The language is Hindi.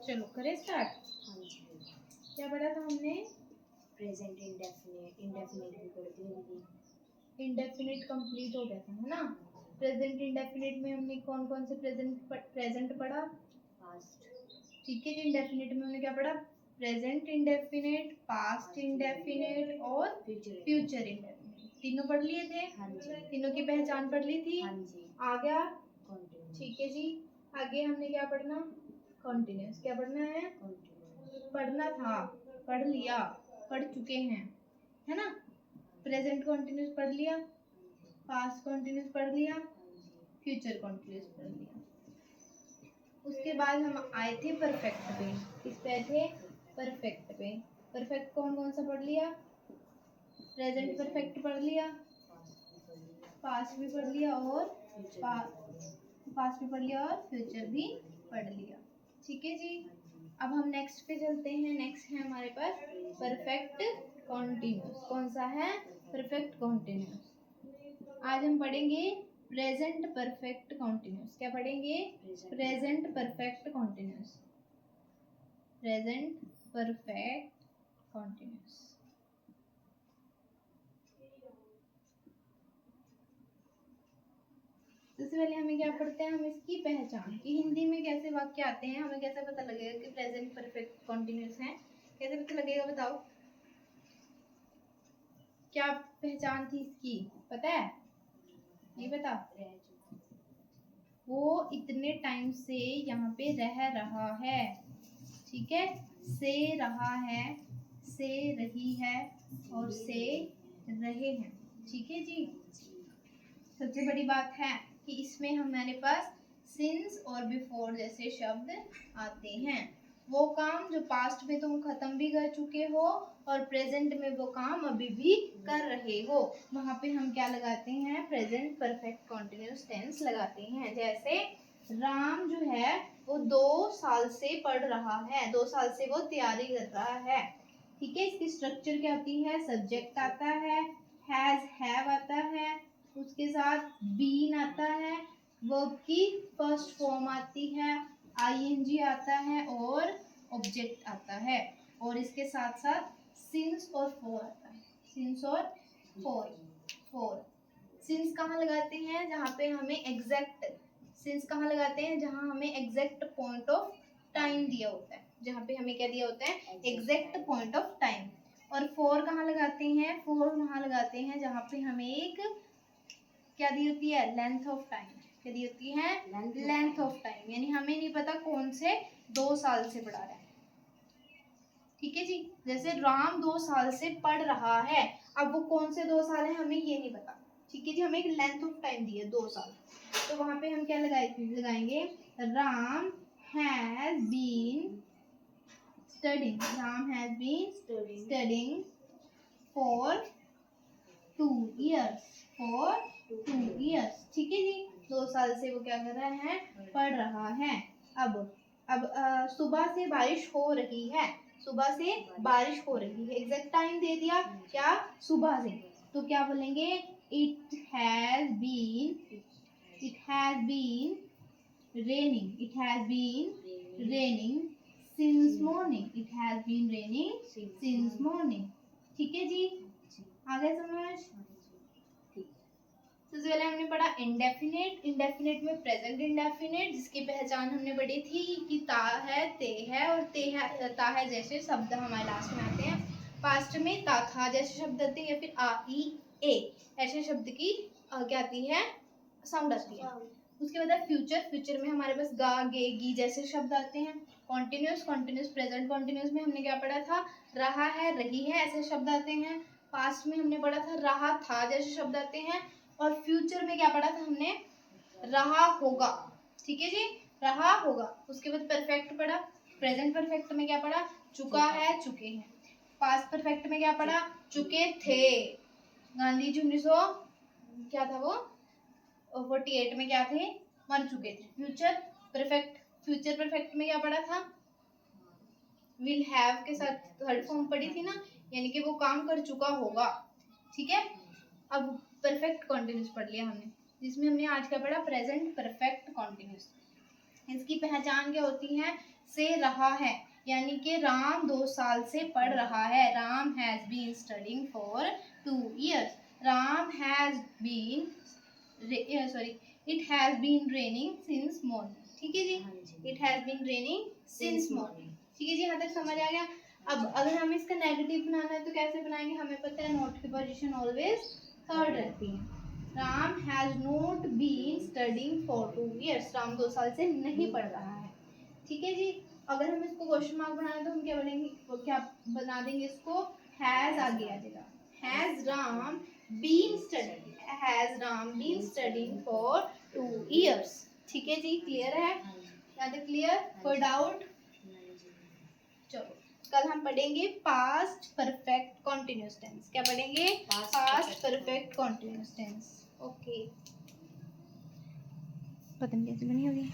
चलो करें स्टार्ट। हाँ जी, क्या पढ़ा था हमने? प्रेजेंट इंडेफिनिट इंडेफिनिट भी पढ़ दी होगी। इंडेफिनिट कंप्लीट हो गया था, है ना। प्रेजेंट इंडेफिनिट में हमने कौन कौन से प्रेजेंट पढ़ा? पास्ट, ठीक है जी। इंडेफिनिट में हमने क्या पढ़ा? प्रेजेंट इंडेफिनिट, पास्ट इंडेफिनिट और फ्यूचर इंडेफिनिट, तीनों पढ़ लिए थे। हाँ जी, तीनों की पहचान पढ़ ली थी। हाँ जी, आ गया। कंटिन्यूस, ठीक है जी। आगे हमने क्या पढ़ना? कॉन्टिन्यूस। क्या पढ़ना है? कंटिन्यूस, पढ़ना था, पढ़ लिया, पढ़ चुके हैं, है ना। प्रेजेंट कॉन्टिन्यूस पढ़ लिया, पास्ट कॉन्टिन्यूस पढ़ लिया, फ्यूचर कॉन्टिन्यूस पढ़ लिया। उसके बाद हम आए थे परफेक्ट पे। किस पे आए थे? परफेक्ट पे। परफेक्ट कौन कौन सा पढ़ लिया? प्रेजेंट परफेक्ट पढ़ लिया, पास्ट भी पढ़ लिया और पास्ट भी पढ़ लिया और फ्यूचर भी पढ़ लिया। ठीक है जी। अब हम नेक्स्ट पे चलते हैं। नेक्स्ट है हमारे पास परफेक्ट कॉन्टिन्यूस। कौन सा है? Perfect continuous. आज हम पढ़ेंगे प्रेजेंट परफेक्ट कॉन्टिन्यूस। क्या पढ़ेंगे? Present perfect continuous. Present perfect continuous. सबसे पहले हमें क्या पढ़ते हैं? हम इसकी पहचान कि हिंदी में कैसे वाक्य आते हैं, हमें कैसे पता लगेगा कि प्रेजेंट परफेक्ट कॉन्टिन्यूस है। कैसे पता लगेगा बताओ? क्या पहचान थी इसकी? पता है? नहीं पता? वो इतने टाइम से यहाँ पे रह रहा है। ठीक है। से रहा है, से रही है और से रहे हैं। ठीक है जी। सबसे बड़ी बात है कि इसमें हमारे पास सिंस और बिफोर जैसे शब्द आते हैं। वो काम जो पास्ट में तुम खत्म भी कर चुके हो और प्रेजेंट में वो काम अभी भी कर रहे हो, वहां पे हम क्या लगाते हैं? प्रेजेंट परफेक्ट कॉन्टिन्यूस टेंस लगाते हैं। जैसे राम जो है वो 2 साल से पढ़ रहा है, 2 साल से वो तैयारी कर रहा है। ठीक है। इसकी स्ट्रक्चर क्या होती है? सब्जेक्ट आता है, हैज हैव आता है, उसके साथ बीन आता है, वर्ब की फर्स्ट फॉर्म आती है, आईएनजी आता है और ऑब्जेक्ट आता है, और इसके साथ साथ सिंस और फॉर आता है। सिंस और फॉर। सिंस कहाँ लगाते हैं? जहाँ पे हमें एग्जैक्ट, सिंस कहाँ लगाते हैं? जहाँ हमें एग्जैक्ट पॉइंट ऑफ टाइम दिया होता है, जहाँ पे हमें क्या दिया होता है? Exact point of time. और फॉर कहाँ लगाते हैं? फॉर वहाँ लगाते हैं जहाँ पे हमें एक क्या दी होती है? Length of time. क्या दी होती है? Length of time. यानी हमें नहीं पता कौन से 2 साल से पढ़ा रहा है। ठीक है जी। जैसे राम 2 साल से पढ़ रहा है, अब वो कौन से 2 साल है हमें ये नहीं पता। ठीक है जी। हमें एक लेंथ ऑफ टाइम दी है 2 साल, तो वहां पे हम क्या लगाएंगे? Ram has been studying. Ram has been studying for 2 years। For 2 years। ठीक है जी। 2 साल से वो क्या कर रहा है? पढ़ रहा है। अब सुबह से बारिश हो रही है। सुबह से बारिश हो रही है, एग्जैक्ट टाइम दे दिया क्या? सुबह से। तो क्या बोलेंगे? It has been raining। it has been raining since morning। it has been raining since morning। ठीक है जी। आ गया समझ? सबसे पहले हमने पढ़ा इंडेफिनेट। इंडेफिनेट में प्रेजेंट इंडेफिनेट, जिसकी पहचान हमने पढ़ी थी कि ता है, ते है और ते है, ता है जैसे शब्द हमारे लास्ट में आते हैं। पास्ट में ता था जैसे शब्द आते हैं, या फिर आ ई ए ऐसे शब्द की क्या आती है? साउंड आती है। उसके बाद फ्यूचर। फ्यूचर में हमारे पास गा गे गी जैसे शब्द आते हैं। कॉन्टिन्यूस। कॉन्टिन्यूस प्रेजेंट कॉन्टिन्यूस में हमने क्या पढ़ा था? रहा है, रही है ऐसे शब्द आते हैं। पास्ट में हमने पढ़ा था रहा था जैसे शब्द आते हैं। और फ्यूचर में क्या पढ़ा था हमने? रहा होगा। ठीक है जी। रहा होगा। उसके बाद परफेक्ट पढ़ा। प्रेजेंट परफेक्ट में क्या पढ़ा? चुका है, चुके हैं। पास्ट परफेक्ट में क्या पढ़ा? चुके थे। गांधी जी 1900 क्या था वो 48 में क्या थे? मर चुके थे। Future perfect. फ्यूचर परफेक्ट में क्या पढ़ा था? विल हैव के साथ थर्ड फॉर्म पढ़ी थी ना, यानी कि वो काम कर चुका होगा। ठीक है। अब परफेक्ट कॉन्टिन्यूस पढ़ लिया हमने, जिसमें हमने आज क्या पढ़ा? Present perfect continuous. इसकी पहचान क्या होती है? से रहा है, यानी कि राम 2 साल से पढ़ रहा है। Ram has been studying for 2 years। Ram has been sorry it has been raining since morning. ठीक है जी, हाँ जी। It has been raining since morning. ठीक है जी, यहाँ तक समझ आ गया। अब अगर हमें इसका नेगेटिव बनाना है तो कैसे बनाएंगे, हमें पता है नोट की पोजीशन ऑलवेज थर्ड रहती है। Ram has not been studying for 2 years। Ram 2 साल से नहीं पढ़ रहा है। ठीक है जी, अगर हम इसको क्वेश्चन मार्क बनाना है तो हम क्या बनेंगे, क्या बना देंगे इसको, हैज आगे आ जाएगा। Has Ram been studying, has Ram been studying for 2 years। ठीक है जी, क्लियर है, हाँ जी। यहाँ तक क्लियर, कोई डाउट? नहीं जी। चलो कल हम पढ़ेंगे पास्ट परफेक्ट कॉन्टिन्यूअस टेंस। क्या पढ़ेंगे, Past past perfect perfect continuous tense. Okay, पता नहीं कैसे बनी होगी।